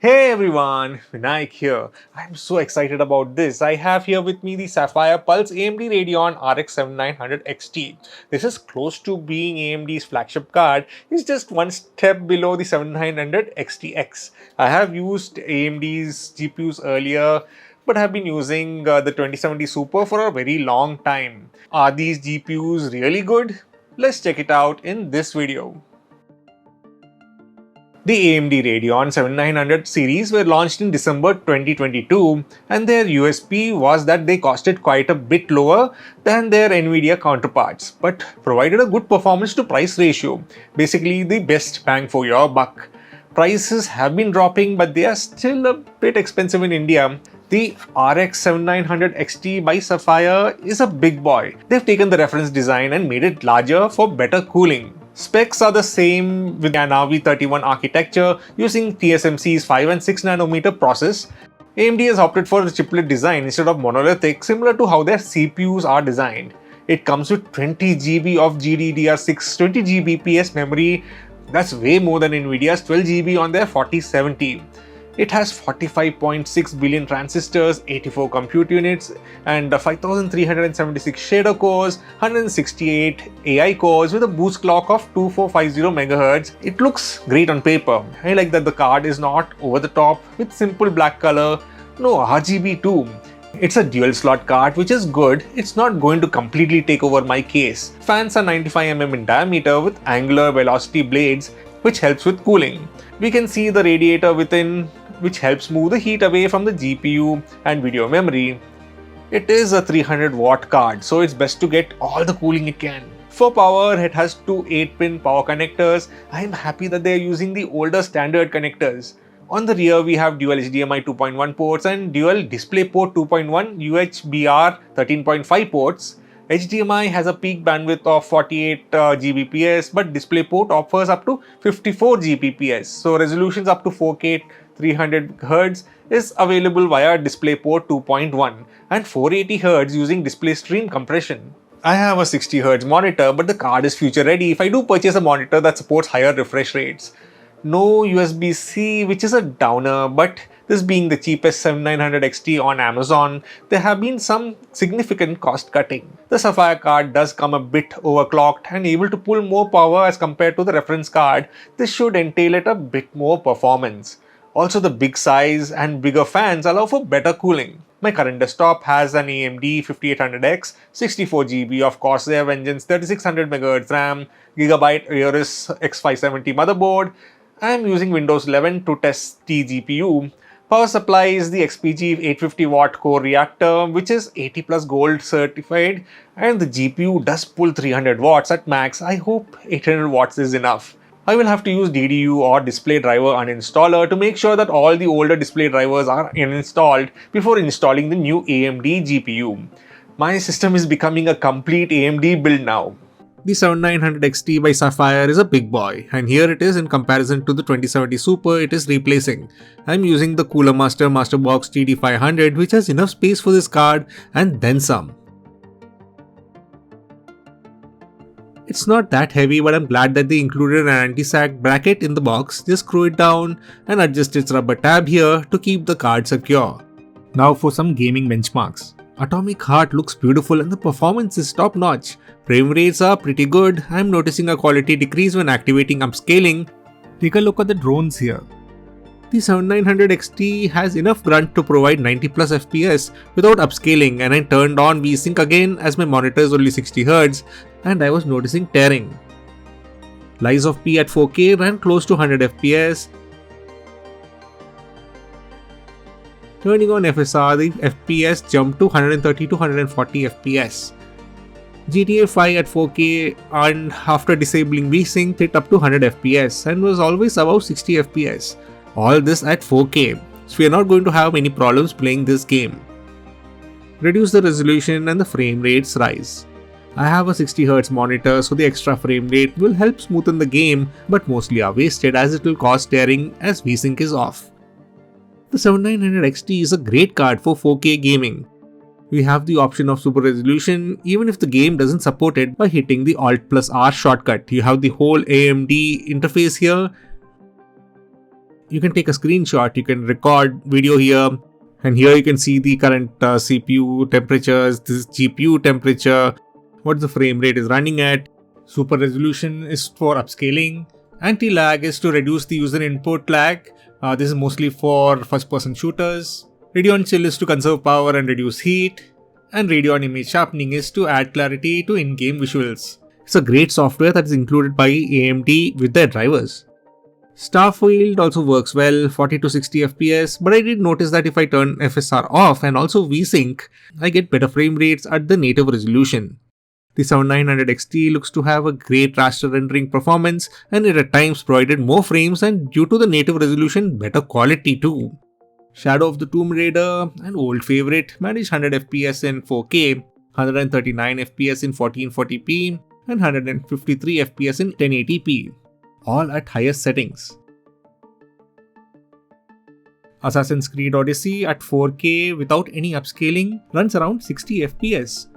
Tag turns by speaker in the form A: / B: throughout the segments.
A: Hey everyone, Vinayak here. I'm so excited about this. I have here with me the Sapphire Pulse AMD Radeon RX 7900 XT. This is close to being AMD's flagship card. It's just one step below the 7900 XTX. I have used AMD's GPUs earlier, but have been using the 2070 Super for a very long time. Are these GPUs really good? Let's check it out in this video. The AMD Radeon 7900 series were launched in December 2022, and their USP was that they costed quite a bit lower than their Nvidia counterparts, but provided a good performance to price ratio, basically the best bang for your buck. Prices have been dropping, but they are still a bit expensive in India. The RX 7900 XT by Sapphire is a big boy. They've taken the reference design and made it larger for better cooling. Specs are the same with an RV31 architecture using TSMC's 5 and 6 nanometer process. AMD has opted for a chiplet design instead of monolithic, similar to how their CPUs are designed. It comes with 20 GB of GDDR6 20 Gbps memory. That's way more than Nvidia's 12 GB on their 4070. It has 45.6 billion transistors, 84 compute units, and 5376 shader cores, 168 AI cores with a boost clock of 2450 MHz. It looks great on paper. I like that the card is not over the top with simple black color, no RGB too. It's a dual slot card, which is good. It's not going to completely take over my case. Fans are 95 mm in diameter with angular velocity blades, which helps with cooling. We can see the radiator within, which helps move the heat away from the GPU and video memory. It is a 300 watt card, so it's best to get all the cooling it can. For power, it has two 8-pin power connectors. I am happy that they are using the older standard connectors. On the rear, we have dual HDMI 2.1 ports and dual DisplayPort 2.1 UHBR 13.5 ports. HDMI has a peak bandwidth of 48 Gbps, but DisplayPort offers up to 54 Gbps. So resolutions up to 4K 300Hz is available via DisplayPort 2.1 and 480Hz using DisplayStream compression. I have a 60Hz monitor, but the card is future ready if I do purchase a monitor that supports higher refresh rates. No USB-C, which is a downer, but this being the cheapest 7900 XT on Amazon, there have been some significant cost cutting. The Sapphire card does come a bit overclocked and able to pull more power as compared to the reference card. This should entail it a bit more performance. Also, the big size and bigger fans allow for better cooling. My current desktop has an AMD 5800X, 64 GB of Corsair Vengeance 3600 MHz RAM, Gigabyte Aorus X570 motherboard. I am using Windows 11 to test the GPU. Power supply is the XPG 850 watt core reactor, which is 80 plus gold certified, and the GPU does pull 300 watts at max. I hope 800 watts is enough. I will have to use DDU or display driver uninstaller to make sure that all the older display drivers are uninstalled before installing the new AMD GPU. My system is becoming a complete AMD build now. The 7900 XT by Sapphire is a big boy, and here it is in comparison to the 2070 Super it is replacing. I'm using the Cooler Master Masterbox TD500, which has enough space for this card and then some. It's not that heavy, but I'm glad that they included an anti-sag bracket in the box. Just screw it down and adjust its rubber tab here to keep the card secure. Now for some gaming benchmarks. Atomic Heart looks beautiful and the performance is top notch. Frame rates are pretty good. I'm noticing a quality decrease when activating upscaling. Take a look at the drones here. The 7900 XT has enough grunt to provide 90 plus FPS without upscaling, and I turned on VSync again as my monitor is only 60Hz and I was noticing tearing. Lies of P at 4K ran close to 100 FPS. Turning on FSR, the FPS jumped to 130 to 140 FPS. GTA 5 at 4K and after disabling VSync hit up to 100 FPS and was always above 60 FPS. All this at 4K, so we are not going to have any problems playing this game. Reduce the resolution and the frame rates rise. I have a 60Hz monitor, so the extra frame rate will help smoothen the game, but mostly are wasted as it will cause tearing as VSync is off. The 7900 XT is a great card for 4K gaming. We have the option of super resolution even if the game doesn't support it by hitting the Alt plus R shortcut. You have the whole AMD interface here. you can take a screenshot, you can record video here, and here you can see the current CPU temperatures, this is GPU temperature, what the frame rate is running at. Super resolution is for upscaling. Anti-lag is to reduce the user input lag. This is mostly for first-person shooters. Radeon chill is to conserve power and reduce heat. And Radeon image sharpening is to add clarity to in-game visuals. It's a great software that is included by AMD with their drivers. Starfield also works well, 40 to 60 FPS, but I did notice that if I turn FSR off and also VSync, I get better frame rates at the native resolution. The 7900 XT looks to have a great raster rendering performance, and it at times provided more frames and due to the native resolution, better quality too. Shadow of the Tomb Raider, an old favorite, managed 100 FPS in 4K, 139 FPS in 1440p, and 153 FPS in 1080p, all at highest settings. Assassin's Creed Odyssey at 4K without any upscaling runs around 60 FPS.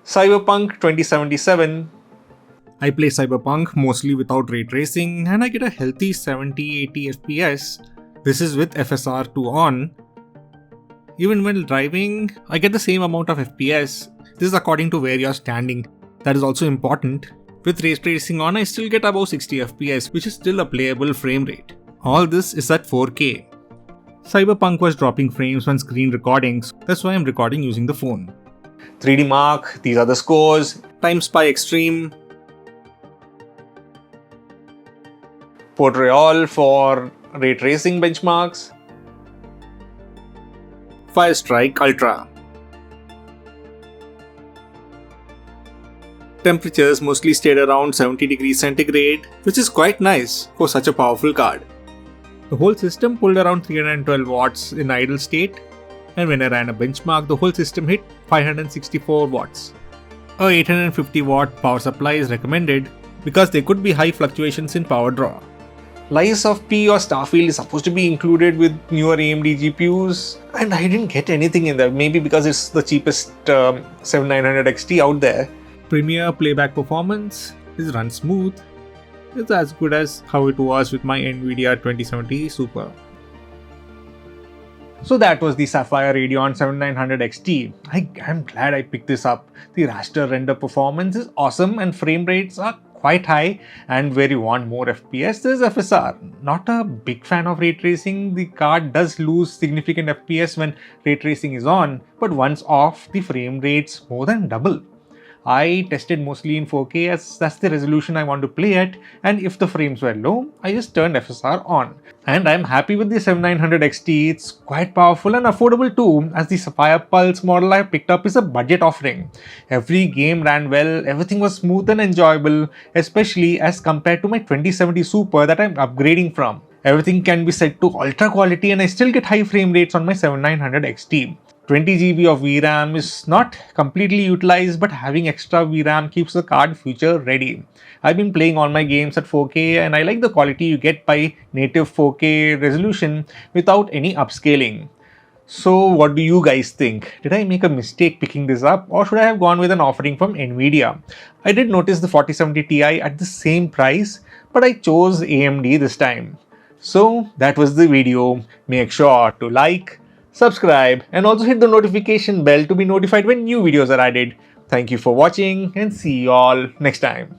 A: Cyberpunk 2077. I play Cyberpunk mostly without ray tracing and I get a healthy 70-80 FPS. This is with FSR2 on. Even while driving, I get the same amount of FPS. This is according to where you're standing. That is also important. With ray tracing on, I still get above 60 FPS, which is still a playable frame rate. All this is at 4K. Cyberpunk was dropping frames on screen recordings, that's why I'm recording using the phone. 3D Mark, these are the scores. TimeSpy Extreme. Portrayal for ray tracing benchmarks. Firestrike Ultra. Temperatures mostly stayed around 70 degrees centigrade, which is quite nice for such a powerful card. The whole system pulled around 312 watts in idle state, and when I ran a benchmark, the whole system hit 564 watts. A 850 watt power supply is recommended because there could be high fluctuations in power draw. Lies of P or Starfield is supposed to be included with newer AMD GPUs, and I didn't get anything in there, maybe because it's the cheapest 7900 XT out there. Premiere playback performance is run smooth. It's as good as how it was with my Nvidia 2070 Super. So that was the Sapphire Radeon 7900 XT. I'm glad I picked this up. The raster render performance is awesome and frame rates are quite high, and where you want more FPS, there's FSR. Not a big fan of ray tracing. The card does lose significant FPS when ray tracing is on, but once off, the frame rates more than double. I tested mostly in 4K as that's the resolution I want to play at, and if the frames were low, I just turned FSR on. And I'm happy with the 7900 XT, it's quite powerful and affordable too, as the Sapphire Pulse model I picked up is a budget offering. Every game ran well, everything was smooth and enjoyable, especially as compared to my 2070 Super that I'm upgrading from. Everything can be set to ultra quality and I still get high frame rates on my 7900 XT. 20 GB of VRAM is not completely utilized, but having extra VRAM keeps the card future ready. I've been playing all my games at 4K and I like the quality you get by native 4K resolution without any upscaling. So what do you guys think? Did I make a mistake picking this up, or should I have gone with an offering from Nvidia? I did notice the 4070 Ti at the same price, but I chose AMD this time. So that was the video. Make sure to like, subscribe, and also hit the notification bell to be notified when new videos are added. Thank you for watching and see you all next time.